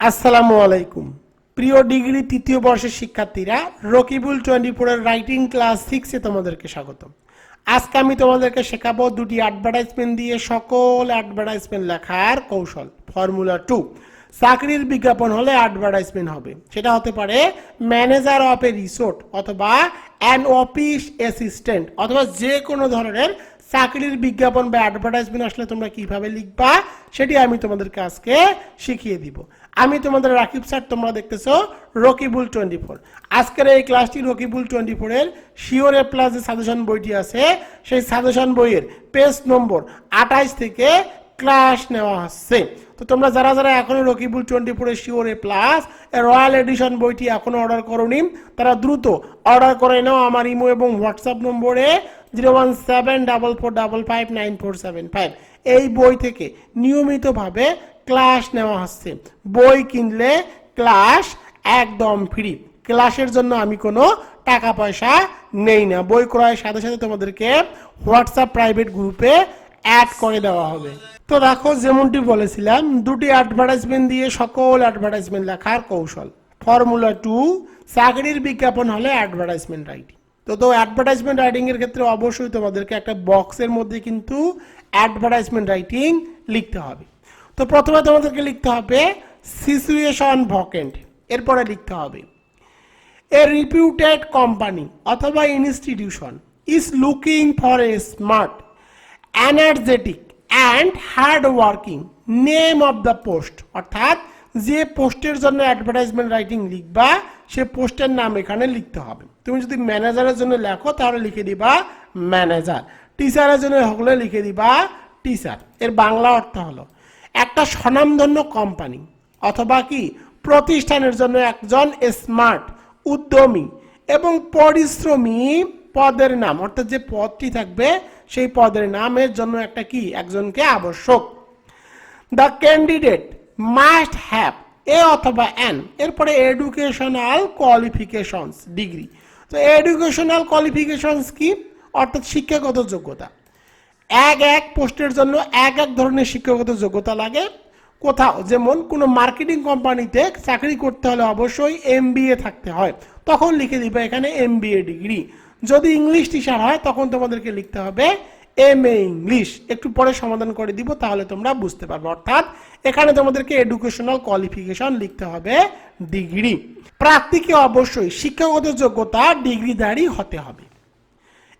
আসসালামু আলাইকুম প্রিয় ডিগ্রি তৃতীয় বর্ষের শিক্ষার্থীরা রকিবুল 24 এর রাইটিং ক্লাস 6 এ তোমাদেরকে স্বাগতম। আজকে আমি তোমাদেরকে শেখাবো দুটি অ্যাডভার্টাইজমেন্ট দিয়ে সকল অ্যাডভার্টাইজমেন্ট লেখার কৌশল। ফর্মুলা 2, চাকরির বিজ্ঞাপন হলে অ্যাডভার্টাইজমেন্ট হবে, সেটা হতে পারে ম্যানেজার অফ এ রিসোর্ট অথবা অ্যান অফিস অ্যাসিস্ট্যান্ট অথবা যে কোনো ধরনের চাকরির বিজ্ঞাপন বা অ্যাডভার্টাইজমেন্ট আসলে তোমরা কিভাবে লিখবা সেটি আমি তোমাদেরকে আজকে শিখিয়ে দিব। আমি তোমাদের রাকিব স্যার, তোমরা দেখতেছো রকিবুল 24। আজকের এই ক্লাসটি রকিবুল 24 এর শিওর এ প্লাস যে সাজেশন বইটি আছে সেই সাজেশন বইয়ের পেজ নম্বর 28 থেকে ক্লাস নেওয়া হচ্ছে। তো তোমরা যারা যারা এখনো রকিবুল 24 এর শিওর এ প্লাস রয়্যাল এডিশন বইটি এখনো অর্ডার করোনি তারা দ্রুত অর্ডার করে নাও আমার ইমো এবং হোয়াটসঅ্যাপ নম্বরে 01744559475। এই বই থেকে নিয়মিতভাবে ক্লাস নেওয়া হচ্ছে। বই কিনলে ক্লাস একদম ফ্রি, ক্লাসের জন্য আমি কোনো টাকা পয়সা নেই না। বই ক্রয়ের সাথে সাথে তোমাদেরকে হোয়াটসঅ্যাপ প্রাইভেট গ্রুপে অ্যাড করে দেওয়া হবে। তো দেখো, যেমনটি বলেছিলাম, দুটি অ্যাডভার্টাইজমেন্ট দিয়ে সকল অ্যাডভার্টাইজমেন্ট লেখার কৌশল। ফর্মুলা 2, চাকরির বিজ্ঞাপন হলে অ্যাডভার্টাইজমেন্ট রাইটিং। তো অ্যাডভার্টাইজমেন্ট রাইটিং এর ক্ষেত্রে অবশ্যই তোমাদেরকে একটা বক্সের মধ্যে কিন্তু অ্যাডভার্টাইজমেন্ট রাইটিং লিখতে হবে। তো প্রথমে তোমাদেরকে লিখতে হবে সিচুয়েশন ভ্যাকেন্ট, এরপরে লিখতে হবে এ রিপিউটেড কোম্পানি অথবা institution is looking for a smart energetic and hard working name of the post. অর্থাৎ যে পোস্টের জন্য অ্যাডভার্টাইজমেন্ট রাইটিং লিখবা সে পোস্টের নাম এখানে লিখতে হবে। তুমি যদি ম্যানেজারের জন্য লেখো তাহলে লিখে দিবা ম্যানেজার, টিচারের জন্য হলে লিখে দিবা টিচার। এর বাংলা অর্থ হলো একটা স্বনামধন্য কোম্পানি অথবা কি প্রতিষ্ঠানের জন্য একজন স্মার্ট, উদ্যমী এবং পরিশ্রমী পদের নাম, অর্থাৎ যে পদটি থাকবে সেই পদের নামের জন্য একটা কি একজনকে আবশ্যক। The candidate must have a অথবা অ্যান, এরপরে এডুকেশনাল কোয়ালিফিকেশনস ডিগ্রি। তো এডুকেশনাল কোয়ালিফিকেশনস কি, অর্থাৎ শিক্ষাগত যোগ্যতা। এক পোস্টের জন্য এক ধরনের শিক্ষাগত যোগ্যতা লাগে। কোথাও যেমন কোনো মার্কেটিং কোম্পানিতে চাকরি করতে হলে অবশ্যই MBA থাকতে হয়, তখন লিখে দিবে এখানে MBA ডিগ্রি। যদি ইংলিশ টিচার হয় তখন তোমাদেরকে লিখতে হবে MA ইংলিশ। একটু পরে সমাধান করে দিব, তাহলে তোমরা বুঝতে পারবে। অর্থাৎ এখানে তোমাদেরকে এডুকেশনাল কোয়ালিফিকেশন লিখতে হবে ডিগ্রি। প্রার্থীকে অবশ্যই শিক্ষাগত যোগ্যতা ডিগ্রিধারী হতে হবে।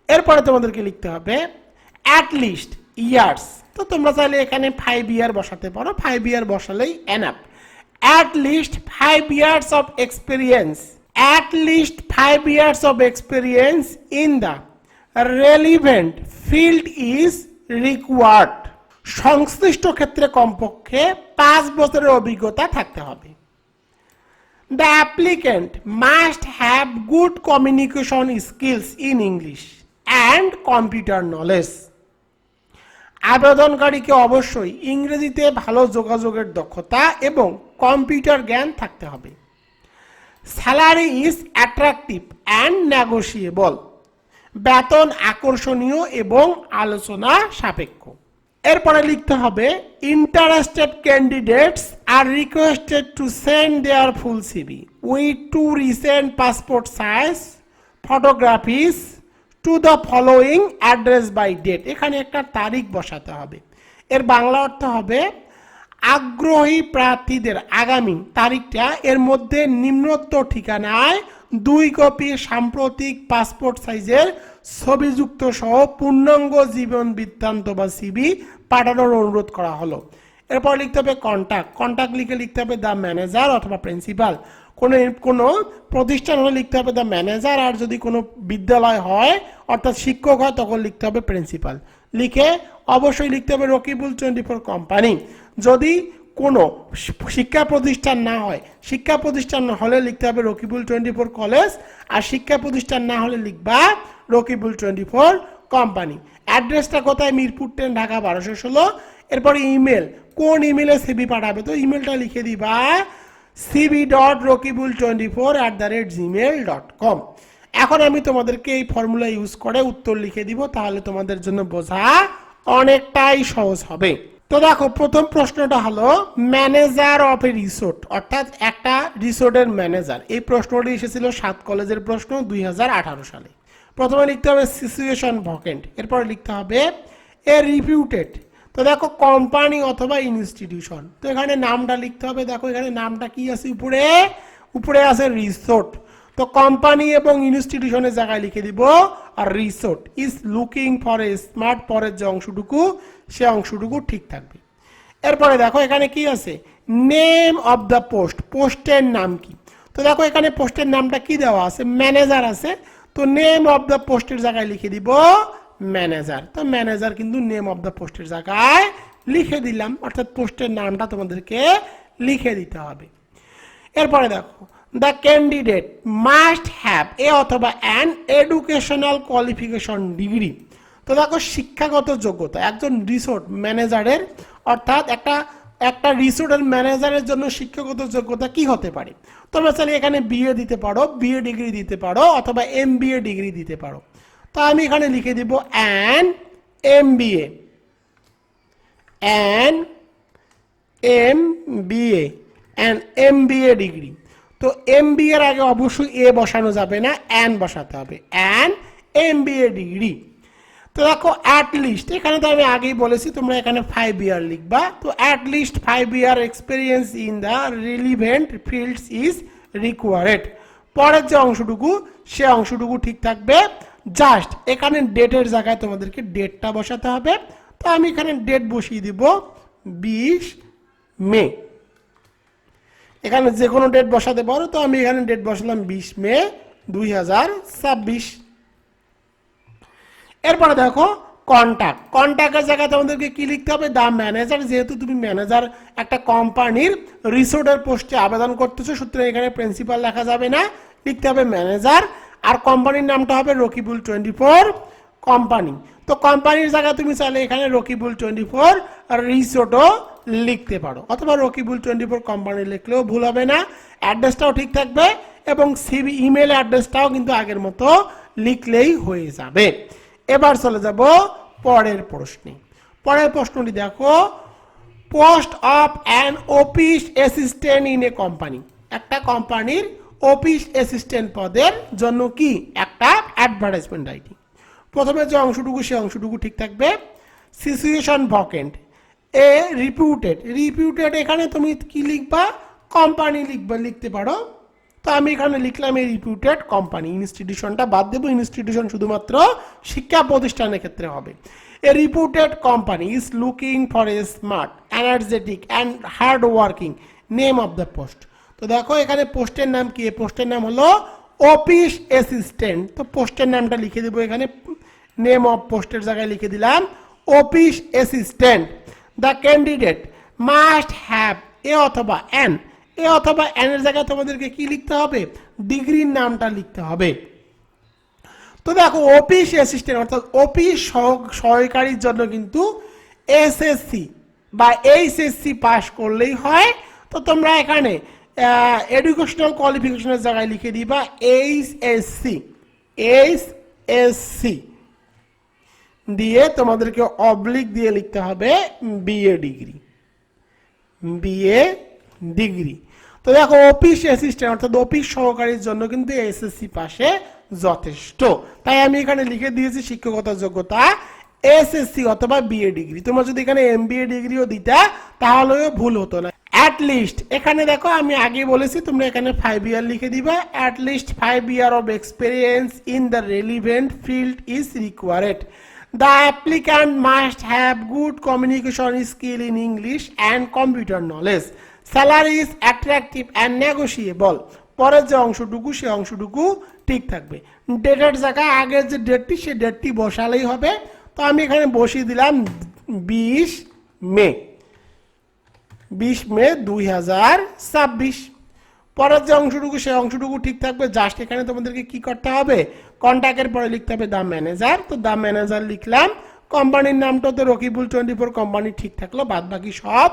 এরপরে তোমাদেরকে লিখতে হবে অ্যাট লিস্ট ইয়ার্স। তো তোমরা চাইলে এখানে 5 ইয়ার বসাতে পারো, 5 ইয়ার বসালেই enough. At least 5 years of experience, at least 5 years of experience in the relevant field is required. সংশ্লিষ্ট ক্ষেত্রে কমপক্ষে 5 বছরের অভিজ্ঞতা থাকতে হবে। The applicant must have good communication skills in English and computer knowledge. আবেদনকারীকে অবশ্যই ইংরেজিতে ভালো যোগাযোগের দক্ষতা এবং কম্পিউটার জ্ঞান থাকতে হবে। Salary is attractive and negotiable, বেতন আকর্ষণীয় এবং আলোচনা সাপেক্ষ। এরপরে লিখতে হবে interested candidates are requested to send their full CV with 2 recent passport size photographs to the following address by date. এখানে একটা তারিখ বসাতে হবে। এর বাংলা অর্থ হবে আগ্রহী প্রার্থীদের আগামী তারিখটা এর মধ্যে নিম্নোক্ত ঠিকানায় 2 কপি সাম্প্রতিক পাসপোর্ট সাইজের ছবিযুক্ত সহ পূর্ণাঙ্গ জীবন বৃত্তান্ত বা CV পাঠানোর অনুরোধ করা হলো। এরপর লিখতে হবে কন্ট্যাক্ট লিখতে হবে দ্য ম্যানেজার অথবা প্রিন্সিপাল। কোনো প্রতিষ্ঠান হলে লিখতে হবে দ্য ম্যানেজার, আর যদি কোনো বিদ্যালয় হয় অর্থাৎ শিক্ষক হয় তখন লিখতে হবে প্রিন্সিপাল। লিখে অবশ্যই লিখতে হবে রকিবুল 24 কোম্পানি। যদি কোনো শিক্ষা প্রতিষ্ঠান না হয়, শিক্ষা প্রতিষ্ঠান হলে লিখতে হবে রকিবুল 24 কলেজ, আর শিক্ষা প্রতিষ্ঠান না হলে লিখবা রকিবুল 24 কোম্পানি। অ্যাড্রেসটা কোথায়? মিরপুর 10 ঢাকা 1216। এরপরে ইমেল, কোন ইমেলে CV পাঠাবে? তো ইমেলটা লিখে দিবা cv.rokibul24@gmail.com। এখন আমি তোমাদেরকে এই ফর্মুলা ইউজ করে উত্তর লিখে দিব, তাহলে তোমাদের জন্য বোঝা অনেকটাই সহজ হবে। তো দেখো প্রথম প্রশ্নটা হলো ম্যানেজার অফ এ রিসোর্ট, অর্থাৎ একটা রিসোর্টের ম্যানেজার। এই প্রশ্নটি এসেছিল 7 কলেজের প্রশ্ন 2018 সালে। প্রথমে লিখতে হবে সিচুয়েশন ভ্যাকেন্ট, এরপরে লিখতে হবে এ রিপিউটেড। তো দেখো কোম্পানি অথবা ইনস্টিটিউশন, তো এখানে নামটা লিখতে হবে। দেখো এখানে নামটা কি আছে, উপরে উপরে আছে রিসোর্ট, তো কোম্পানি এবং ইনস্টিটিউশনের জায়গায় লিখে দিব আর resort is looking for a smart, পরের যে অংশটুকু সে অংশটুকু ঠিক থাকবে। এরপরে দেখো এখানে কি আছে, নেম অফ দ্য পোস্ট, পোস্টের নাম কি। তো দেখো এখানে পোস্টের নামটা কি দেওয়া আছে, ম্যানেজার আছে, তো নেম অফ দ্য পোস্টের জায়গায় লিখে দিব ম্যানেজার। তো ম্যানেজার কিন্তু নেম অফ দ্য পোস্টের জায়গায় লিখে দিলাম, অর্থাৎ পোস্টের নামটা তোমাদেরকে লিখে দিতে হবে। এরপরে দেখো the candidate must have a অথবা অ্যান এডুকেশনাল কোয়ালিফিকেশন ডিগ্রি। তো দেখো শিক্ষাগত যোগ্যতা একজন রিসোর্ট ম্যানেজারের, অর্থাৎ একটা রিসোর্টের ম্যানেজারের জন্য শিক্ষাগত যোগ্যতা কি হতে পারে। তোমরা চাইলে এখানে বিএ দিতে পারো, বিএ ডিগ্রি দিতে পারো, অথবা এমবিএ ডিগ্রি দিতে পারো। তো আমি এখানে লিখে দিব an MBA, an MBA, an MBA degree. তো এমবিএ এর আগে অবশ্যই এ বসানো যাবে না, অ্যান বসাতে হবে, অ্যান এমবিএ ডিগ্রি। তো দেখো অ্যাট লিস্ট, এখানে তো আমি আগেই বলেছি তোমরা এখানে 5 ইয়ার লিখবা। তো at least 5 year experience in the relevant fields is required. পরের যে অংশটুকু সে অংশটুকু ঠিক থাকবে। জাস্ট এখানে ডেটের জায়গায় তোমাদেরকে ডেটটা বসাতে হবে। তো আমি এখানে ডেট বসিয়ে দিব 20 মে, এখানে যে কোনো ডেট বসাতে পারো। তো আমি এখানে ডেট বসালাম 20 মে 2026। এরপরে দেখো কন্ট্যাক্ট, কন্ট্যাক্টের জায়গায় তোমাদেরকে কি লিখতে হবে, দ্য ম্যানেজার। যেহেতু তুমি ম্যানেজার একটা কোম্পানির রিসোর্টের পোস্টে আবেদন করতেছো, সুতরাং এখানে প্রিন্সিপাল লেখা যাবে না, লিখতে হবে ম্যানেজার। আর কোম্পানির নামটা হবে রকিবুল 24 কোম্পানি। তো কোম্পানির জায়গায় তুমি চাইলে এখানে রকিবুল 24 রিসোর্টও লিখতে পারো, অথবা রকিবুল 24 কোম্পানি লিখলেও ভুল হবে না। অ্যাড্রেসটাও ঠিক থাকবে এবং সিভি ইমেল অ্যাড্রেসটাও কিন্তু আগের মতো লিখলেই হয়ে যাবে। এবার চলে যাব পরের প্রশ্নে। পরের প্রশ্নটি দেখো, post of an office assistant in a company. একটা কোম্পানির অফিস অ্যাসিস্ট্যান্ট পদের জন্য কি একটা অ্যাডভার্টাইজমেন্ট আইডি। প্রথমে যে অংশটুকু সে অংশটুকু ঠিক থাকবে। সিচুয়েশন ভ্যাকেন্ট এ রিপিউটেড, রিপিউটেড এখানে তুমি কি লিখবা, কোম্পানি লিখবা, লিখতে পারো। তো আমি এখানে লিখলাম এই রিপিউটেড কোম্পানি, ইনস্টিটিউশনটা বাদ দেবো, ইনস্টিটিউশন শুধুমাত্র শিক্ষা প্রতিষ্ঠানের ক্ষেত্রে হবে। A reputed company is looking for a smart energetic and hard working name of the post. তো দেখো এখানে পোস্টের নাম কি, পোস্টের নাম হলো অফিস অ্যাসিস্ট্যান্ট। তো পোস্টের নামটা লিখে দেবো এখানে, নেম অফ পোস্টের জায়গায় লিখে দিলাম office assistant. The candidate must have a অথবা অ্যান, এ অথবা অ্যানের জায়গায় তোমাদেরকে কি লিখতে হবে, ডিগ্রির নামটা লিখতে হবে। তো দেখো অফিস অ্যাসিস্ট্যান্ট অর্থাৎ অফিস সহকারীর জন্য কিন্তু এসএসসি বা এইচএসসি পাস করলেই হয়। তো তোমরা এখানে এডুকেশনাল কোয়ালিফিকেশনের জায়গায় লিখে দিবা এইচএসসি, এইচএসসি দিয়ে তোমাদেরকে অবলিক দিয়ে লিখতে হবে বিএ ডিগ্রি, বিএ ডিগ্রি। তো দেখো অফিস অ্যাসিস্ট্যান্ট অর্থাৎ অফিস সহকারীর জন্য কিন্তু এসএসসি পাশে যথেষ্ট। তাই আমি এখানে লিখে দিয়েছি শিক্ষকতা যোগ্যতা এসএসসি অথবা বিএ ডিগ্রি। তোমরা যদি এখানে এমবিএ ডিগ্রিও দিতা তাহলেও ভুল হতো না। অ্যাট লিস্ট এখানে দেখো আমি আগে বলেছি তোমরা এখানে 5 ইয়ার লিখে দিবা। At least 5 year of experience in the relevant field is required. The applicant must have good communication skill in English and computer knowledge. Salary is attractive and negotiable. পরের যে অংশটুকু সে অংশটুকু ঠিক থাকবে। ডেটের জায়গায় আগের যে ডেটটি সে ডেটটি বসালেই হবে। তো আমি এখানে বসিয়ে দিলাম 20 মে, 20 মে 2026। পরের যে অংশটুকু সে অংশটুকু ঠিক থাকবে। জাস্ট এখানে তোমাদেরকে কি করতে হবে, কন্ট্যাক্টের পরে লিখতে হবে দ্য ম্যানেজার। তো দ্য ম্যানেজার লিখলাম, কোম্পানির নামটা তো রকিবুল 24 কোম্পানি ঠিক থাকলো, বাদ বাকি সব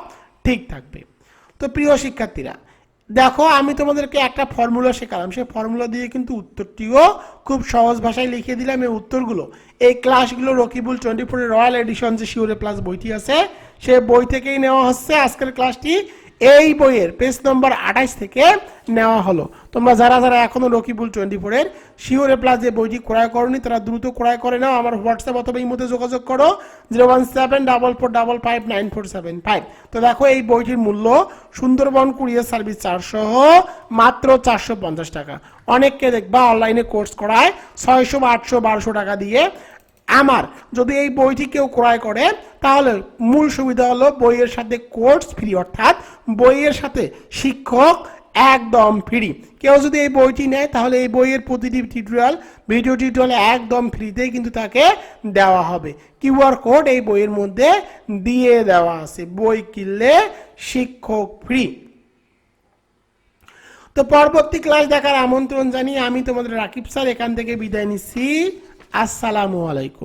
ঠিক থাকবে। তো প্রিয় শিক্ষার্থীরা দেখো আমি তোমাদেরকে একটা ফর্মুলা শেখালাম, সেই ফর্মুলা দিয়ে কিন্তু উত্তরটিও খুব সহজ ভাষায় লিখে দিলাম। এই উত্তরগুলো এই ক্লাসগুলো রকিবুল 24 রয়্যাল এডিশন যে শিওরে প্লাস বইটি আছে সে বই থেকেই নেওয়া হচ্ছে আজকের ক্লাসটি। এই বইয়ের পেজ নম্বর 28 থেকে নেওয়া হলো। তোমরা যারা যারা এখনো রকিবুল 24-এর শিওরে প্লাস যে বইটি ক্রয় করনি তারা দ্রুত ক্রয় করে নাও। আমার হোয়াটসঅ্যাপ অথবা ইমোতে যোগাযোগ করো 01744559475। তো দেখো এই বইটির মূল্য সুন্দরবন কুরিয়ার সার্ভিস চার্জ সহ মাত্র 450 টাকা। অনেককে দেখবা অনলাইনে কোর্স করায় 600 বা 800 1200 টাকা দিয়ে। আমার যদি এই বইটি কেউ ক্রয় করে তাহলে মূল সুবিধা হলো বইয়ের সাথে কোর্স ফ্রি, অর্থাৎ বইয়ের সাথে শিক্ষক একদম ফ্রি। কেউ যদি এই বইটি নেয় তাহলে এই বইয়ের প্রতিটি টিউটোরিয়াল ভিডিও টিউটোরিয়াল একদম ফ্রিতেই কিন্তু তাকে দেওয়া হবে। কিউআর কোড এই বইয়ের মধ্যে দিয়ে দেওয়া আছে। বই কিনলে শিক্ষক ফ্রি। তো পরবর্তী ক্লাস দেখার আমন্ত্রণ জানিয়ে আমি তোমাদের রাকিব স্যার এখান থেকে বিদায় নিচ্ছি। আসসালামু আলাইকুম।